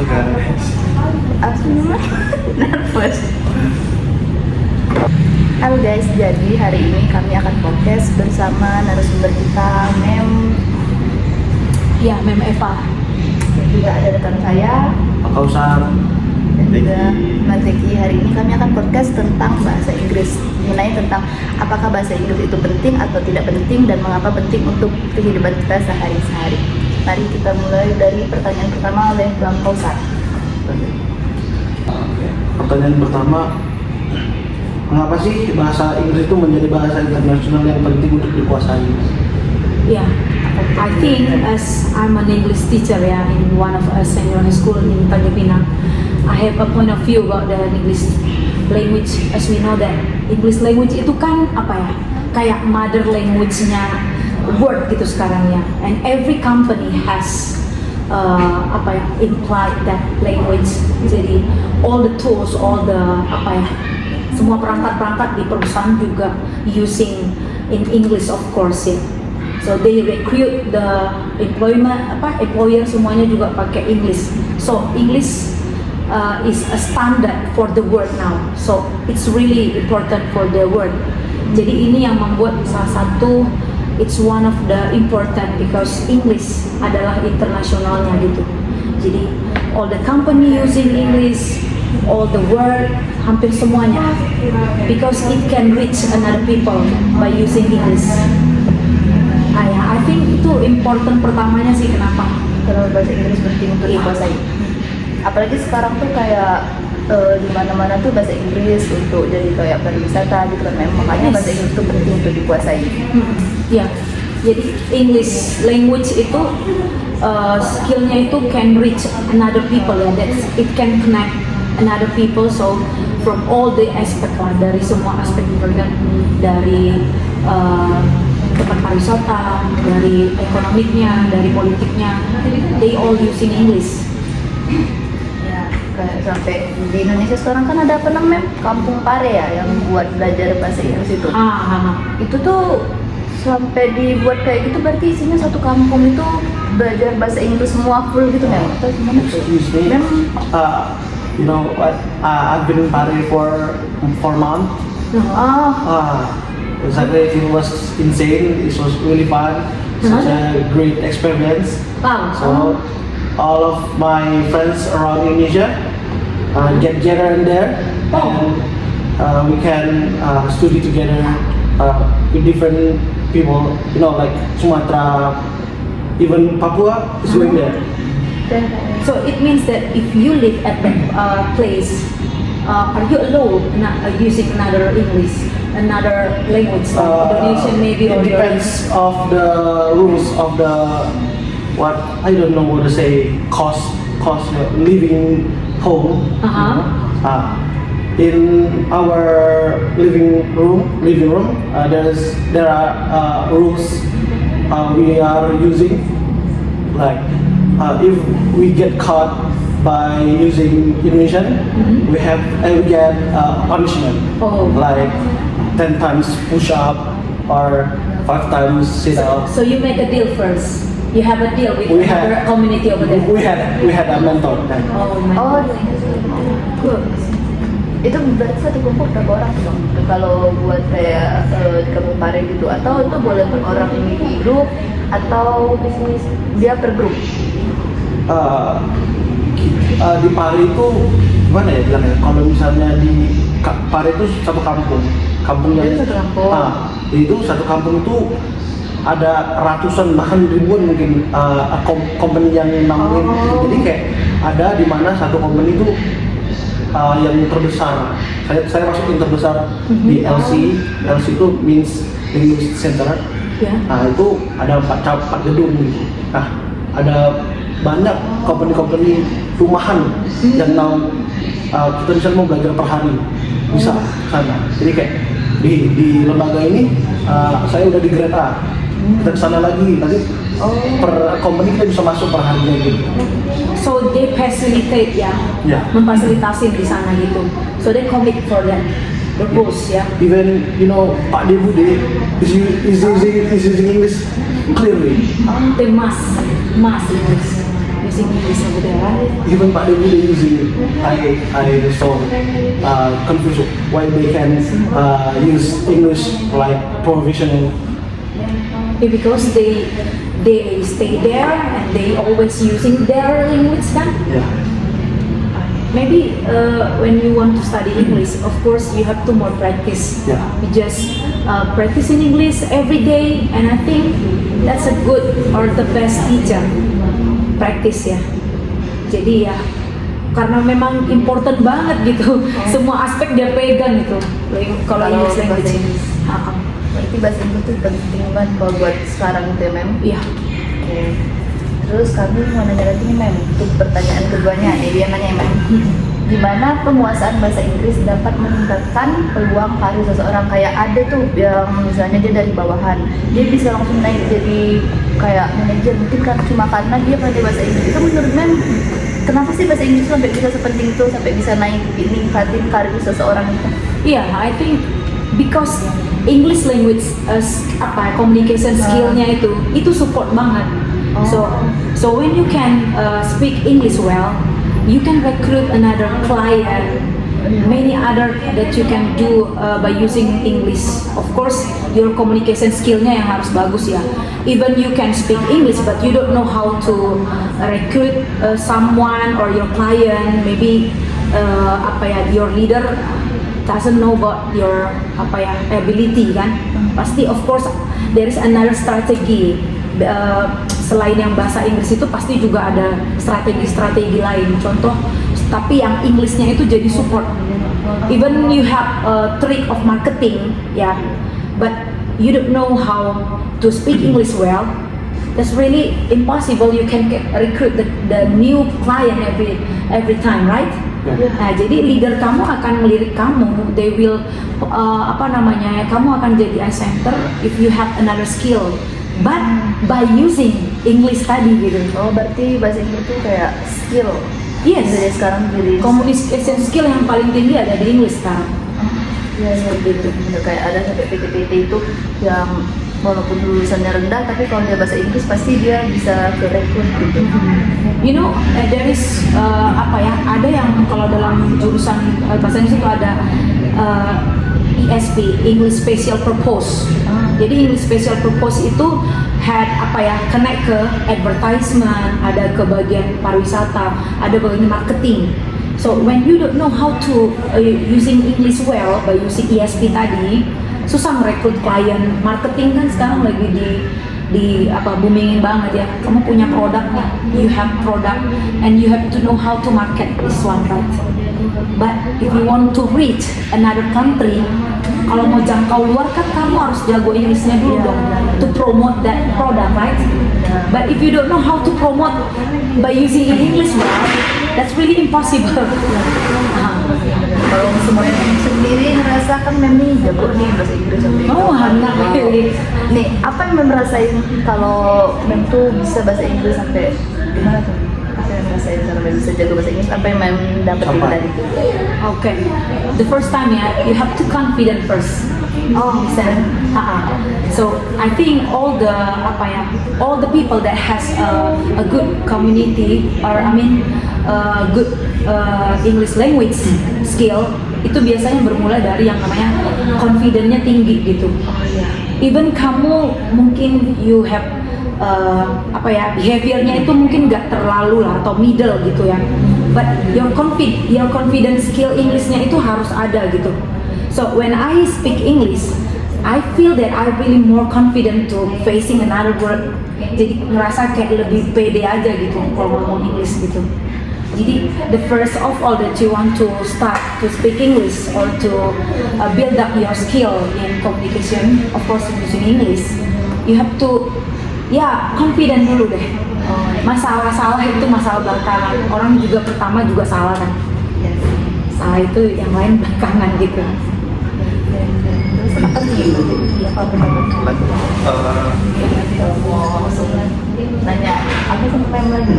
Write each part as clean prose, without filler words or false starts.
So guys, Aku nervous. Halo guys, jadi hari ini kami akan podcast bersama narasumber kita, Mem Eva. dan juga ada rekan saya Pak Kausar, dan juga Mas Zeki. Hari ini kami akan podcast tentang bahasa Inggris, mengenai tentang apakah bahasa Inggris itu penting atau tidak penting dan mengapa penting untuk kehidupan kita sehari-hari. Mari kita mulai dari pertanyaan pertama oleh Bang Kausar. pertanyaan pertama, mengapa sih bahasa Inggris itu menjadi bahasa internasional yang penting untuk dikuasai? Yeah, I think as I'm an English teacher in one of a senior high school in Tanjung Pinang, I have a point of view about the English language. As we know that English language itu kan kayak mother language-nya word gitu sekarang ya. And every company has implied that language. Jadi all the tools, all the semua perangkat-perangkat di perusahaan juga using in English of course ya. So they recruit the employer semuanya juga pakai English. So English is a standard for the world now. So it's really important for the world. Jadi ini yang membuat salah satu it's one of the important because English adalah internasionalnya gitu. Jadi all the company using English, all the world, hampir semuanya because it can reach another people by using English. I think itu important pertamanya sih kenapa Kalau bahasa Inggris penting untuk dikuasai. Apalagi sekarang tuh kayak di mana-mana tuh bahasa Inggris untuk jadi kayak pariwisata gitu kan. Makanya bahasa Inggris itu penting untuk dikuasai. Ya, jadi English language itu skillnya itu can reach another people ya, that it can connect another people. So from all the aspect lah, dari semua aspek dari tempat pariwisata, dari ekonomiknya, dari politiknya, they all using English. Ya, kayak sampai di Indonesia sekarang kan ada apa namanya Kampung Pare ya yang buat belajar bahasa Inggris itu. Itu tuh sampai dibuat kayak gitu berarti isinya satu kampung itu belajar bahasa Inggris semua full gitu kan? Atau gimana? Excuse me. You know what? I've been in Paris for 4 months. Exactly, it was insane. It was really fun. Such a great experience. So all of my friends around Indonesia get together in there, and we can study together with different people. You know, like Sumatra, even Papua is going there. So it means that if you live at that place, are you allowed using another English, another language, like Indonesian maybe, or it depends of the rules of the what I don't know what to say cost living home. In our living room, there are rules we are using, like if we get caught by using Indonesian, we get punishment, like 10 times push up or 5 times sit up. So you make a deal first. You have a deal with another community over there. We had a mentor then. Oh, good. Itu berarti satu kelompok berapa orang tuh Bang? Kalau buat kayak di Kampung Pare gitu, atau itu boleh per orang di grup atau bisnis dia per grup? Di Pare itu gimana ya bilangnya? Kalau misalnya di Pare itu satu kampung, Itu satu kampung. Itu satu kampung itu ada ratusan bahkan ribuan mungkin company yang naungin. Jadi kayak ada di mana satu company itu yang terbesar. Saya masuk yang terbesar di LC. LC itu means Linguist Center. Nah itu ada 4 gedung gitu. Nah ada banyak company rumahan yang kita bisa mau belajar per hari bisa sana. Jadi kayak di lembaga ini saya udah di grade A. Kita kesana lagi nanti per company kita bisa masuk per harinya gitu. So they facilitate memfasilitasi di sana gitu. So they commit for that purpose Even Pak Debude is using English clearly. They must English. using English over there, right? Even Pak Dewi they using it. I so confused why they can use English like professional. Because they stay there and they always using their language kan. Yeah. Maybe when you want to study English, of course you have to more practice. Yeah. You just practice in English every day, and I think that's a good or the best teacher. Practice ya. Jadi ya, karena memang important banget gitu. Semua aspek dia pegang gitu. Kalau English language. Berarti bahasa Inggris itu penting banget kalau buat sekarang gitu ya, Mem? Iya. Oke. Terus kami mau nanya lagi nih, Mem, untuk pertanyaan keduanya nih, dia nanya, Mem, gimana penguasaan bahasa Inggris dapat meningkatkan peluang karir seseorang? Kayak ada tuh yang misalnya dia dari bawahan, dia bisa langsung naik jadi kayak manajer, mungkin kan cuma karena dia belajar bahasa Inggris. Itu menurut Mem, kenapa sih bahasa Inggris sampai bisa sepenting itu, sampai bisa naik, ningkatin karir seseorang itu? Iya, I think because English language communication skillnya itu support banget. So when you can speak English well, you can recruit another client, many other that you can do by using English. Of course, your communication skillnya yang harus bagus ya. Even you can speak English, but you don't know how to recruit someone or your client. Maybe your leader doesn't know about your ability kan. Pasti of course there is another strategy. Selain yang bahasa Inggris itu pasti juga ada strategi-strategi lain. Contoh, tapi yang Englishnya itu jadi support. Even you have a trick of marketing, ya, but you don't know how to speak English well. That's really impossible. You can recruit the new client every time, right? Nah, jadi leader kamu akan melirik kamu. They will kamu akan jadi center if you have another skill. But by using English tadi gitu. Oh, berarti bahasa Inggris itu kayak skill. Yes. Jadi sekarang jadi communication skill yang paling tinggi ada di English sekarang. Iya gitu. Kayak ada sampai PT itu yang walaupun lulusannya rendah, tapi kalau dia bahasa Inggris pasti dia bisa ke rekrut gitu. You know, there is ada yang kalau dalam jurusan bahasa Inggris itu ada ESP, English Special Purpose. Jadi English Special Purpose itu connect ke advertisement, ada ke bagian pariwisata, ada bagian marketing. So when you don't know how to using English well by using ESP tadi, susah merekrut klien. Marketing kan sekarang lagi boomingin banget ya. Kamu punya produk nih, you have product and you have to know how to market this one, right? But if you want to reach another country, kalau mau jangkau luar kan kamu harus jago Inggrisnya dulu dong to promote that product, right? But if you don't know how to promote by using English well, that's really impossible. Kalau semuanya sendiri merasakan memang jago nih bahasa Inggris sampai nih, apa yang merasain kalau Mem tuh bisa bahasa Inggris sampai gimana tuh? Apa yang merasain kalau Mem bisa jago bahasa Inggris? Apa yang Mem dapetin dari itu? Okay, the first time you have to confident first. Oh, bisa. So I think all the people that has a good community or good English language skill itu biasanya bermula dari yang namanya confidentnya tinggi gitu. Even kamu mungkin you have behaviornya itu mungkin nggak terlalu lah atau middle gitu ya. But your confident skill Englishnya itu harus ada gitu. So when I speak English, I feel that I really more confident to facing another word. Jadi ngerasa kayak lebih pede aja gitu kalau ngomong English gitu. Jadi the first of all that you want to start to speak English or to build up your skill in communication, of course using English, you have to confident dulu deh. Masalah itu masalah belakangan. Orang juga pertama juga salah kan. Salah itu yang lain belakangan gitu. Nanya apa sama Mem lagi?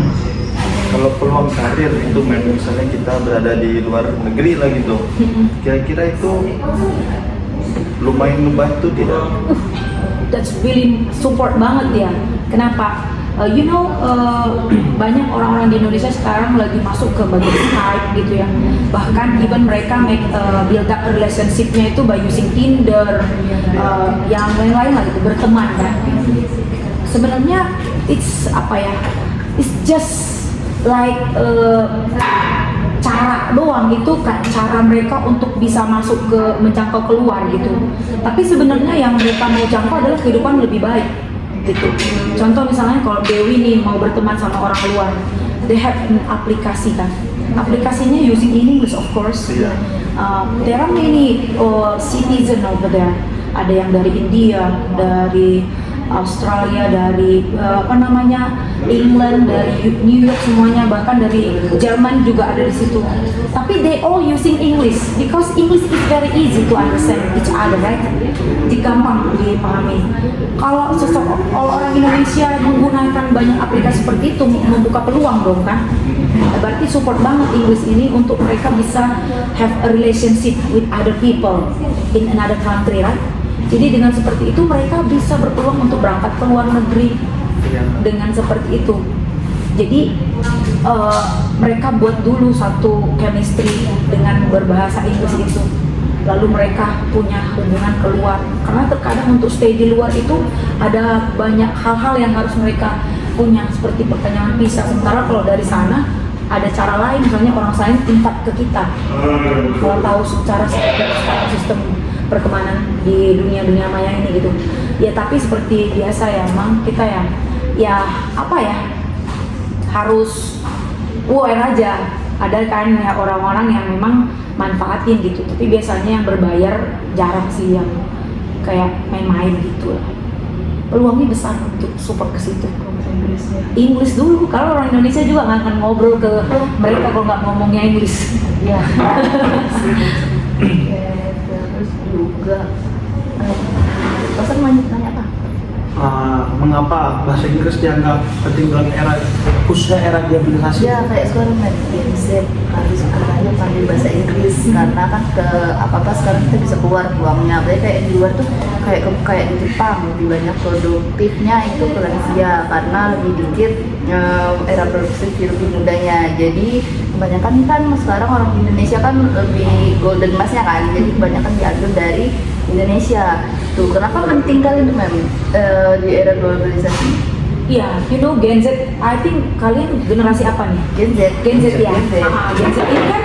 Kalau peluang karir itu misalnya kita berada di luar negeri lah gitu, kira-kira itu lumayan membantu tidak? That's really support banget ya. Kenapa? banyak orang-orang di Indonesia sekarang lagi masuk ke bagian Skype gitu ya. Bahkan even mereka build up relationship-nya itu by using Tinder, yang lain-lain lah gitu, berteman kan. Sebenarnya it's just like cara doang itu kan, cara mereka untuk bisa masuk ke menjangkau keluar gitu. Tapi sebenarnya yang mereka mau jangkau adalah kehidupan lebih baik gitu. Contoh misalnya kalau Dewi nih mau berteman sama orang luar, they have an aplikasi kan. Aplikasinya using English of course. There are many citizen over there. Ada yang dari India, dari Australia, dari England, dari New York semuanya, bahkan dari Jerman juga ada di situ. Tapi they all using English because English is very easy to understand each other, right? Gampang dipahami. Kalau orang Indonesia menggunakan banyak aplikasi seperti itu, membuka peluang dong kan? Berarti support banget English ini untuk mereka bisa have a relationship with other people in another country, right? Jadi dengan seperti itu mereka bisa berpeluang untuk berangkat ke luar negeri dengan seperti itu. Jadi mereka buat dulu satu chemistry dengan berbahasa Inggris itu. Lalu mereka punya hubungan keluar. Karena terkadang untuk stay di luar itu ada banyak hal-hal yang harus mereka punya seperti pertanyaan visa. Sementara kalau dari sana ada cara lain, misalnya orang lain invite ke kita. Kalau tahu secara sistem perkembangan di dunia maya ini gitu. Ya tapi seperti biasa ya, emang kita harus aware aja. Ada kan ya orang-orang yang memang manfaatin gitu. Tapi biasanya yang berbayar jarang sih, yang kayak main-main gitu lah. Peluangnya besar untuk support ke situ. Inggris dulu. Kalau orang Indonesia juga nggak akan ngobrol ke mereka kalau nggak ngomongnya Inggris. Ya. Terus juga Pasar nanya apa? Mengapa bahasa Inggris dianggap penting dalam era, khususnya era globalisasi? Ya kayak sekarang Gen Z harus sekolahnya pandai bahasa Inggris, karena kan ke apa sekarang kita bisa keluar uangnya. Apalagi kayak di luar tuh kayak di Jepang lebih banyak produktifnya itu ke lansia karena lebih dikit era produktif lebih mudanya. Jadi kebanyakan kan sekarang orang di Indonesia kan lebih golden emasnya kan, jadi kebanyakan diambil dari Indonesia. Tuh kenapa penting kali itu di era globalisasi? Iya, Gen Z, I think kalian generasi apa nih? Gen Z ya. Gen Z ini kan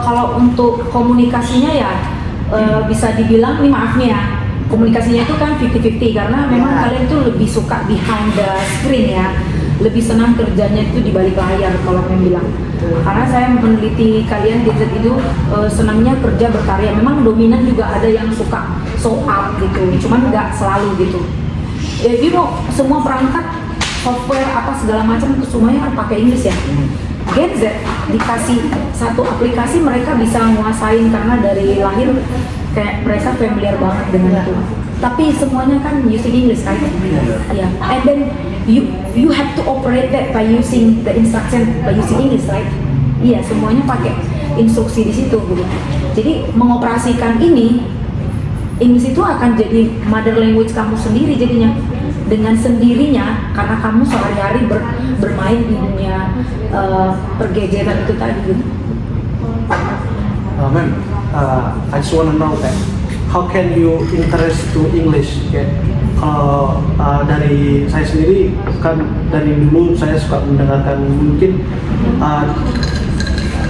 kalau untuk komunikasinya ya bisa dibilang, ini maaf nih ya, komunikasinya itu kan 50-50 karena memang kalian tuh lebih suka behind the screen ya, lebih senang kerjanya itu di balik layar kalau kalian bilang. Karena saya meneliti kalian Gen Z itu senangnya kerja berkarya. Memang dominan juga ada yang suka show up gitu, cuman nggak selalu gitu. Semua perangkat software apa segala macam itu semuanya kan pakai Inggris ya. Gen Z dikasih satu aplikasi mereka bisa nguasain karena dari lahir kayak mereka familiar banget dengan itu. Tapi semuanya kan using English kan? Yeah. And then you have to operate that by using the instruction by using English, right? Iya, semuanya pakai instruksi di situ gitu. Jadi mengoperasikan ini English itu akan jadi mother language kamu sendiri jadinya. Dengan sendirinya karena kamu sehari-hari bermain di dunia pergadgetan itu tadi gitu. I just want to know that how can you interest to English? Kalau dari saya sendiri kan dari dulu saya suka mendengarkan, mungkin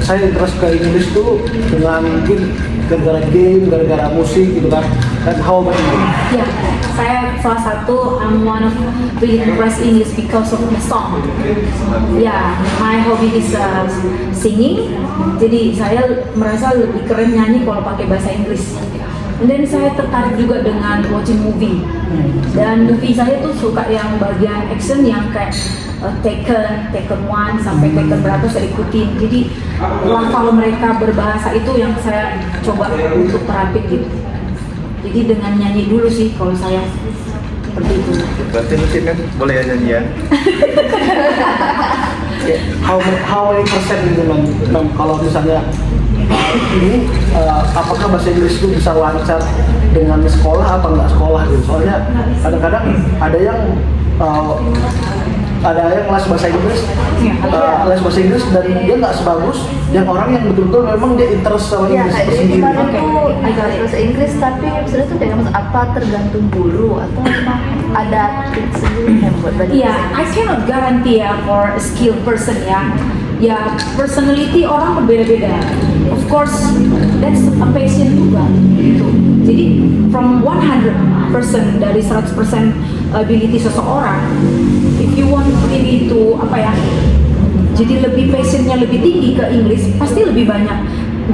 saya interest ke English tuh dengan mungkin gara-gara game, gara-gara musik gitu kan. Dan how about you? Ya, saya salah satu I'm one of really impressed English because of the song. Ya, my hobby is singing. Jadi saya merasa lebih keren nyanyi kalau pakai bahasa Inggris. Dan saya tertarik juga dengan watching movie. Dan movie saya tuh suka yang bagian action yang kayak Taken 1 sampai Taken berapa saya ikutin. Jadi kalau mereka berbahasa itu yang saya coba untuk terapin gitu. Jadi dengan nyanyi dulu sih kalau saya seperti itu. Berarti lu sih kan boleh ya nyanyi ya? How many persen gitu Bang, kalau misalnya ini apakah bahasa Inggris itu bisa lancar dengan sekolah apa nggak sekolah gitu? Soalnya kadang-kadang ada yang ada yang les bahasa Inggris, Iya. les bahasa Inggris dan dia nggak sebagus yang orang yang betul-betul memang dia interest sama Iya, Inggris kayak itu dia sendiri. kemarin Oke. tuh les bahasa Inggris, tapi sebenarnya tuh kayak maksud apa tergantung guru atau memang ada trik sendiri yang buat belajar Yeah, bahasa I Inggris? cannot guarantee ya for a skilled person ya. Ya, personality orang berbeda-beda. Of course, that's a passion juga gitu. Jadi from 100% dari 100% ability seseorang, if you want really to apa ya, jadi lebih passionnya lebih tinggi ke English, pasti lebih banyak.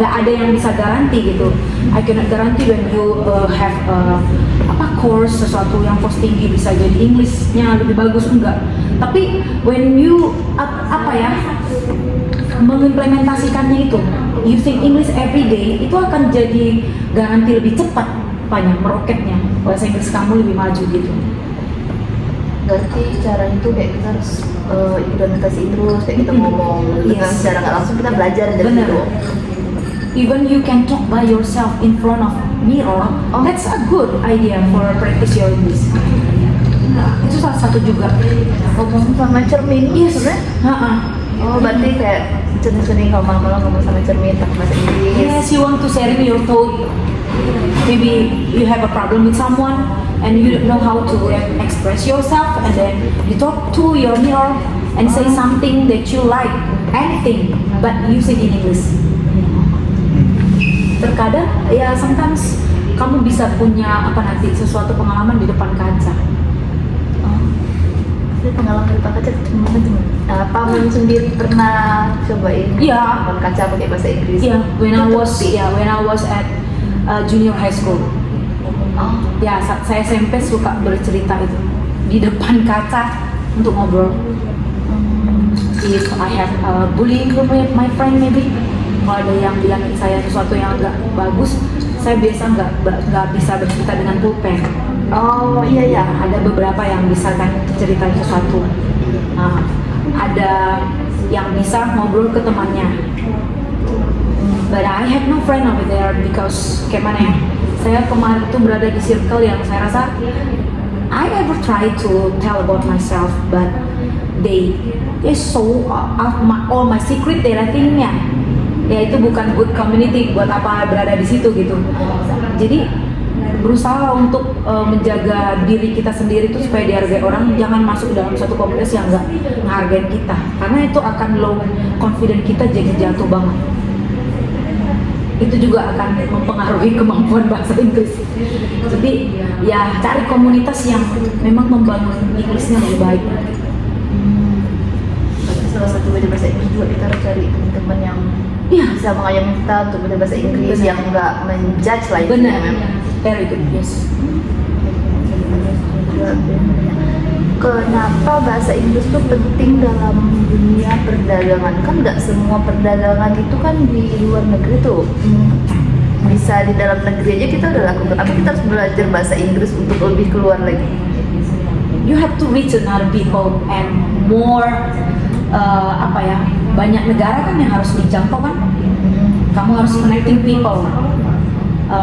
Nggak ada yang bisa garanti gitu. I cannot guarantee when you have course sesuatu yang cost tinggi bisa jadi Englishnya lebih bagus, enggak. Tapi when you mengimplementasikannya itu using English every day, itu akan jadi garanti lebih cepat meroketnya bahasa Inggris kamu lebih maju gitu. Berarti caranya tuh kayak kita harus implementasi terus, kayak kita ngomong dengan Yes. secara nggak langsung kita belajar dari Bener. situ. Even you can talk by yourself in front of mirror, Oh. that's a good idea for practice your English. Nah, itu salah satu juga. Ngomong sama cermin, sebenarnya. Ha-ha. Oh, berarti kayak cermin kalau malam-malam ngomong sama cermin pakai bahasa Inggris. Yes, you want to sharing your thought. Maybe you have a problem with someone and you don't know how to express yourself, and then you talk to your mirror and say something that you like, anything, but use it in English. Terkadang ya sometimes kamu bisa punya sesuatu pengalaman di depan kaca. Tapi pengalaman di kaca gimana tuh? Paman sendiri pernah cobain Iya. depan kaca pakai bahasa Inggris? Yeah, when I was at junior high school. Oh, Ya, saat saya SMP suka bercerita itu di depan kaca untuk ngobrol. If I have bullying from my friend maybe, kalau ada yang bilangin saya sesuatu yang agak bagus, saya biasa nggak bisa bercerita dengan pulpen. oh iya ya. Ada beberapa yang bisa kan ceritain sesuatu. Nah, ada yang bisa ngobrol ke temannya. But I have no friend over there because kayak mana ya? Saya kemarin itu berada di circle yang saya rasa I ever try to tell about myself, but they so all my secret they think ya itu bukan good community, buat apa berada di situ gitu. Jadi berusaha untuk menjaga diri kita sendiri itu supaya dihargai orang, jangan masuk dalam satu komunitas yang nggak menghargai kita, karena itu akan low confident kita jadi jatuh banget. Itu juga akan mempengaruhi kemampuan bahasa Inggris. Jadi ya cari komunitas yang memang membangun Inggrisnya lebih baik. Berarti salah satu belajar bahasa Inggris juga kita harus cari teman-teman yang Iya. bisa mengayomi kita untuk belajar bahasa Inggris, Benar. yang nggak menjudge lah itu Benar, memang. very good, yes. Kenapa bahasa Inggris itu penting dalam dunia perdagangan? Kan nggak semua perdagangan itu kan di luar negeri tuh. Bisa di dalam negeri aja kita udah lakukan. Apa kita harus belajar bahasa Inggris untuk lebih keluar lagi? You have to reach another people and more banyak negara kan yang harus dijangkau kan. Kamu harus connecting people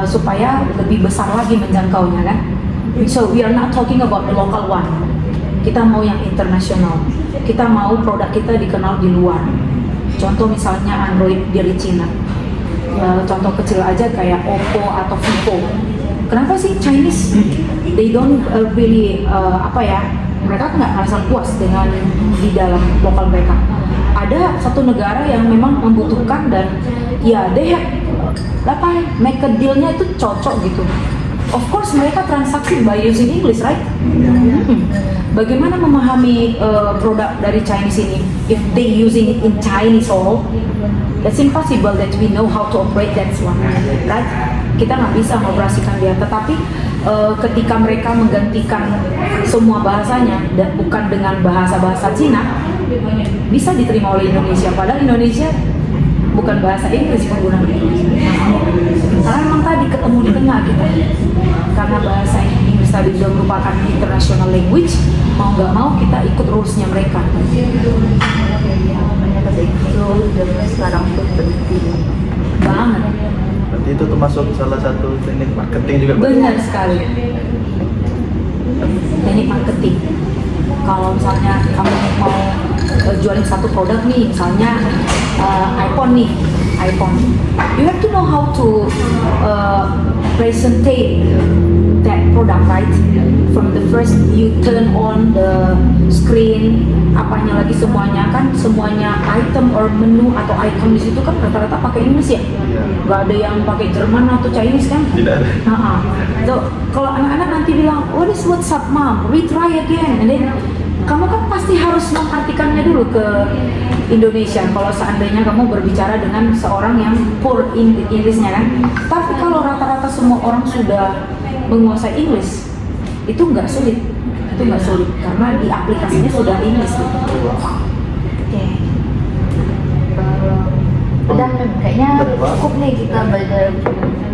supaya lebih besar lagi menjangkaunya kan. So we are not talking about the local one. Kita mau yang internasional. Kita mau produk kita dikenal di luar. Contoh misalnya Android dari Cina. Contoh kecil aja kayak Oppo atau Vivo. Kenapa sih Chinese? They don't really mereka nggak merasa puas dengan di dalam lokal mereka. Ada satu negara yang memang membutuhkan dan ya they have make a dealnya itu cocok gitu. Of course mereka transaksi by using English, right? Bagaimana memahami produk dari Chinese ini? If they using it in Chinese all, it's impossible that we know how to operate that one, right? Kita nggak bisa mengoperasikan dia. Tetapi ketika mereka menggantikan semua bahasanya dan bukan dengan bahasa Cina, bisa diterima oleh Indonesia. Padahal Indonesia bukan bahasa Inggris penggunanya. Karena memang tadi ketemu di tengah kita. Karena bahasa Inggris tadi sudah merupakan international language, mau nggak mau kita ikut rules-nya mereka. Makanya bahasa Inggris itu zaman sekarang tuh penting Banget. Berarti itu termasuk salah satu teknik marketing juga. Benar sekali. Teknik marketing. kalau misalnya kamu mau jualin satu produk nih, misalnya iPhone, you have to know how to presentate that product, right? From the first you turn on the screen, apanya lagi semuanya kan, semuanya item or menu atau icon di situ kan rata-rata pakai English ya, nggak ada yang pakai Jerman atau Chinese kan? Tidak ada. So, kalau anak-anak nanti bilang, what is WhatsApp mom? Retry again, and then kamu kan pasti harus mengartikannya dulu ke Indonesia kalau seandainya kamu berbicara dengan seorang yang poor Inggrisnya kan. Tapi kalau rata-rata semua orang sudah menguasai Inggris, itu nggak sulit, karena di aplikasinya sudah Inggris gitu. Oke. Udah kayaknya cukup nih kita belajar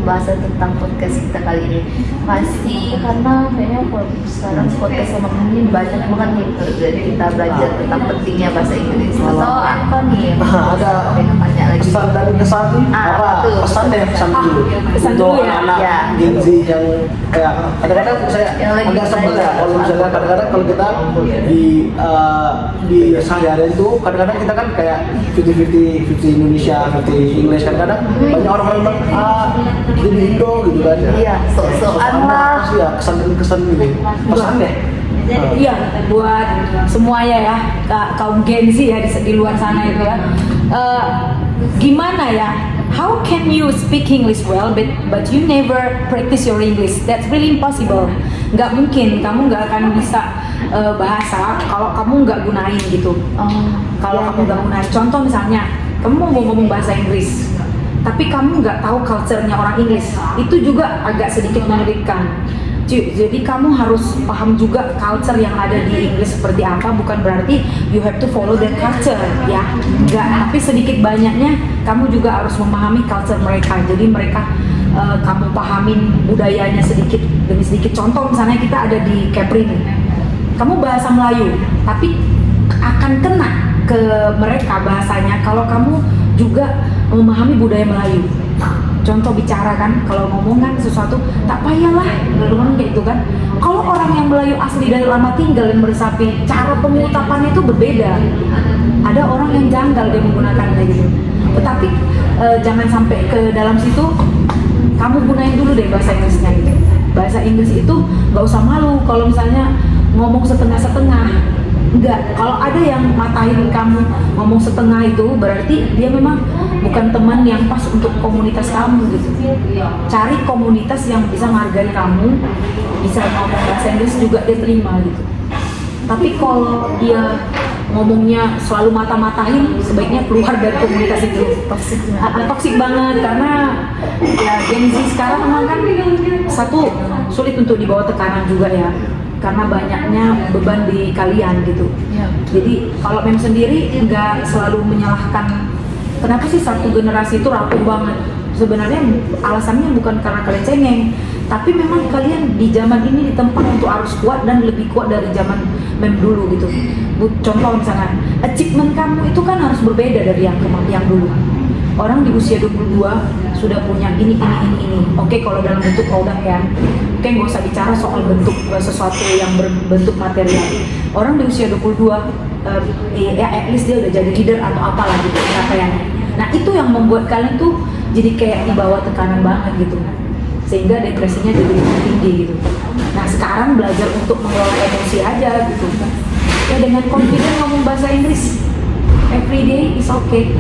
bahasa tentang podcast kita kali ini. Pasti karena kayaknya sekarang podcast sama ini banyak banget nih, jadi kita belajar tentang pentingnya bahasa Inggris. Atau apa nih? Ada Pengen tanya lagi. pesan dan kesan apa? betul. Pesan dulu. Pesan Untuk dulu ya. anak Ya. Gen Z yang kayak kadang-kadang saya Yang lagi agak sebel ya belajar. kalau misalnya kadang-kadang kalau kita di sehari-hari itu kadang-kadang kita kan kayak 50 Indonesia, 50 English, kadang-kadang banyak orang-orang bilang jadi Indo gitu kan. Iya, sok-sokan lah. Pasti ya kesan dan kesan gitu. Pesan deh. Iya, buat semuanya ya, kaum Gen Z ya di luar sana itu ya. Gimana ya? How can you speak English well, but you never practice your English? That's really impossible. Nggak mungkin, kamu nggak akan bisa bahasa kalau kamu nggak gunain gitu. Kalau kamu nggak gunain, contoh misalnya, kamu mau ngomong bahasa Inggris, tapi kamu nggak tahu culture-nya orang Inggris, itu juga agak sedikit menyulitkan. Jadi kamu harus paham juga culture yang ada di Inggris seperti apa, bukan berarti you have to follow that culture ya, enggak, tapi sedikit banyaknya kamu juga harus memahami culture mereka. Jadi mereka kamu pahamin budayanya sedikit demi sedikit. Contoh misalnya kita ada di Kepri nih, kamu bahasa Melayu, tapi akan kena ke mereka bahasanya kalau kamu juga memahami budaya Melayu. Contoh bicara kan, kalau ngomong kan sesuatu tak payahlah, ngomong kayak itu kan. Kalau orang yang Melayu asli dari lama tinggal dan meresapi, cara pengutapannya itu berbeda. Ada orang yang janggal dia menggunakan kayak gitu. Tetapi jangan sampai ke dalam situ, kamu gunain dulu deh bahasa Inggrisnya gitu. Bahasa Inggris itu nggak usah malu kalau misalnya ngomong setengah-setengah. Enggak, kalau ada yang matahin kamu ngomong setengah itu berarti dia memang bukan teman yang pas untuk komunitas kamu gitu. Cari komunitas yang bisa menghargai kamu, bisa ngomong bahasa Inggris juga dia terima gitu. Tapi kalau dia ngomongnya selalu mata-matain, sebaiknya keluar dari komunitas itu. Toksik banget, karena ya Gen Z sekarang memang kan satu sulit untuk dibawa tekanan juga ya, karena banyaknya beban di kalian gitu. Jadi kalau mem sendiri nggak selalu menyalahkan kenapa sih satu generasi itu rapuh banget. Sebenarnya alasannya bukan karena kalian cengeng, tapi memang kalian di zaman ini ditempa untuk harus kuat dan lebih kuat dari zaman mem dulu gitu. Contoh misalnya, achievement kamu itu kan harus berbeda dari yang dulu. Orang di usia 22 sudah punya ini. Oke, kalau dalam bentuk produk ya. Oke, nggak usah bicara soal bentuk sesuatu yang berbentuk material. Orang di usia 22, ya at least dia udah jadi leader atau apalah gitu capaiannya. Nah itu yang membuat kalian tuh jadi kayak di bawah tekanan banget gitu. Sehingga depresinya jadi lebih tinggi gitu. Nah sekarang belajar untuk mengelola emosi aja gitu. Ya dengan confident ngomong bahasa Inggris. Every day is okay.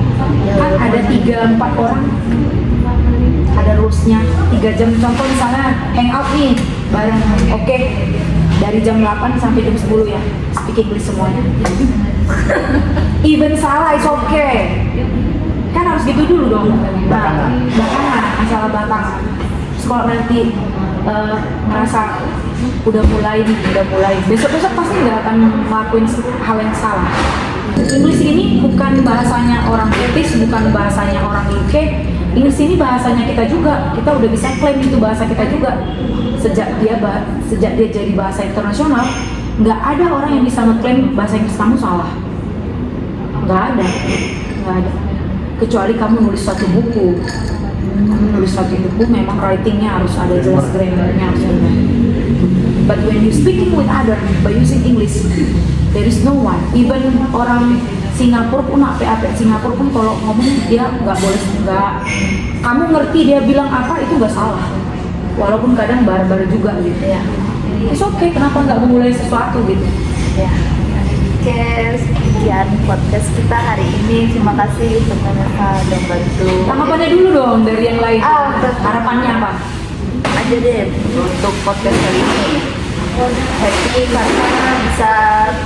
Kan ada 3-4 orang, ada rulesnya 3 jam. Contoh misalnya hangout nih bareng, oke, dari jam 8 sampai jam 10 ya, speak English semuanya. Even salah is okay. Kan harus gitu dulu dong. Belakangan, masalah belakangan. Kalau nanti merasa udah mulai, besok-besok pasti nggak akan ngelakuin hal yang salah. Inggris ini bukan bahasanya orang British, bukan bahasanya orang UK. Inggris ini bahasanya kita juga. Kita udah bisa klaim itu bahasa kita juga. Sejak dia jadi bahasa internasional, nggak ada orang yang bisa ngeklaim bahasa Inggris kamu salah. Nggak ada. Kecuali kamu nulis satu buku. Nulis satu buku memang writingnya harus ada jelas, grammarnya harus benar. But when you speaking with other by using English, there is no one. Even orang Singapura pun apa Singapura pun kalau ngomong dia nggak boleh kamu ngerti dia bilang apa itu nggak salah. Walaupun kadang barbar juga gitu ya. It's okay, kenapa nggak memulai sesuatu gitu? Ya. Oke, sekian podcast kita hari ini. Terima kasih untuk pemirsa udah bantu. Tanggapannya dulu dong dari yang lain. Harapannya apa? Aja deh untuk podcast kali ini. Happy karena bisa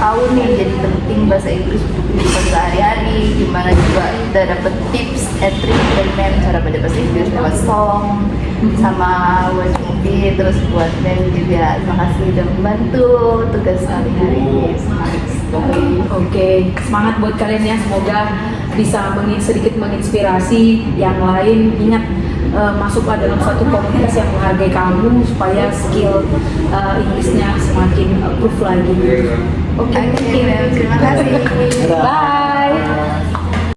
tahu nih jadi penting bahasa Inggris untuk kehidupan sehari-hari. Gimana juga kita dapet tips and trick dari Mem cara baca bahasa Inggris lewat song sama watch movie. Terus buat Mem juga terima kasih udah membantu tugas kali hari ini. Oke, semangat buat kalian ya. Semoga bisa sedikit menginspirasi yang lain. Ingat, masuklah dalam suatu komunitas yang menghargai kamu supaya skill Inggrisnya semakin improve lagi. Oke, Terima kasih. Bye.